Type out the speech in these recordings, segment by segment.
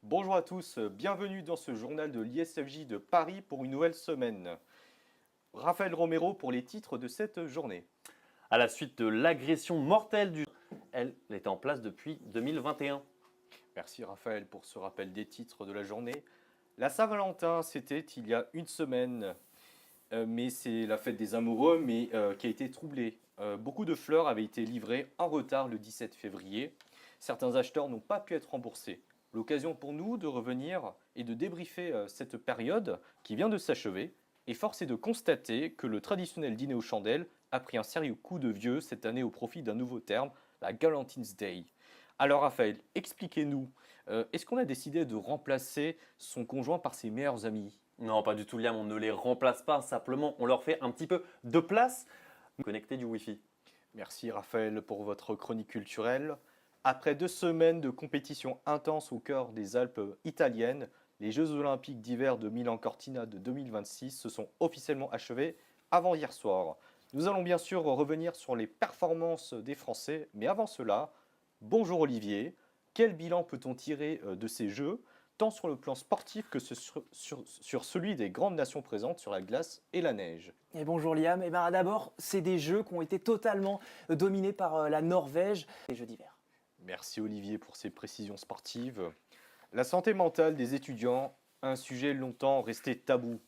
Bonjour à tous, bienvenue dans ce journal de l'ISFJ de Paris pour une nouvelle semaine. Raphaël Romero pour les titres de cette journée. À la suite de l'agression mortelle elle était en place depuis 2021. Merci Raphaël pour ce rappel des titres de la journée. La Saint-Valentin, c'était il y a une semaine, mais c'est la fête des amoureux, mais qui a été troublée. Beaucoup de fleurs avaient été livrées en retard le 17 février. Certains acheteurs n'ont pas pu être remboursés. L'occasion pour nous de revenir et de débriefer cette période qui vient de s'achever. Et force est de constater que le traditionnel dîner aux chandelles a pris un sérieux coup de vieux cette année au profit d'un nouveau terme, la Galentine's Day. Alors Raphaël, expliquez-nous, est-ce qu'on a décidé de remplacer son conjoint par ses meilleurs amis? Non, pas du tout, Liam, on ne les remplace pas, simplement on leur fait un petit peu de place connecté du Wi-Fi. Merci Raphaël pour votre chronique culturelle. Après 2 semaines de compétition intense au cœur des Alpes italiennes, les Jeux olympiques d'hiver de Milan-Cortina de 2026 se sont officiellement achevés avant hier soir. Nous allons bien sûr revenir sur les performances des Français, mais avant cela, bonjour Olivier. Quel bilan peut-on tirer de ces Jeux, tant sur le plan sportif que sur celui des grandes nations présentes sur la glace et la neige? Et bonjour Liam, d'abord c'est des jeux qui ont été totalement dominés par la Norvège, les jeux d'hiver. Merci Olivier pour ces précisions sportives. La santé mentale des étudiants, un sujet longtemps resté tabou.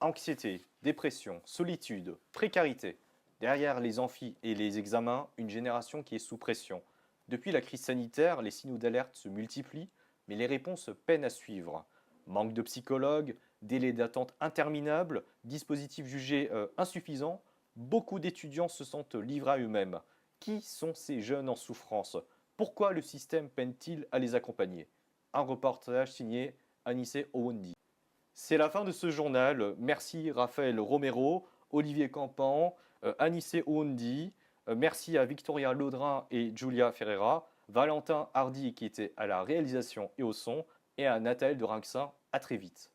Anxiété, dépression, solitude, précarité. Derrière les amphis et les examens, une génération qui est sous pression. Depuis la crise sanitaire, les signaux d'alerte se multiplient, mais les réponses peinent à suivre. Manque de psychologues, délais d'attente interminables, dispositifs jugés insuffisants, beaucoup d'étudiants se sentent livrés à eux-mêmes. Qui sont ces jeunes en souffrance? Pourquoi le système peine-t-il à les accompagner? Un reportage signé Anissé Owondi. C'est la fin de ce journal. Merci Raphaël Romero, Olivier Campan, Anissé Owondi. Merci à Victoria Laudrin et Julia Ferreira, Valentin Hardy qui était à la réalisation et au son, et à Nathalie de Rinxin. À très vite.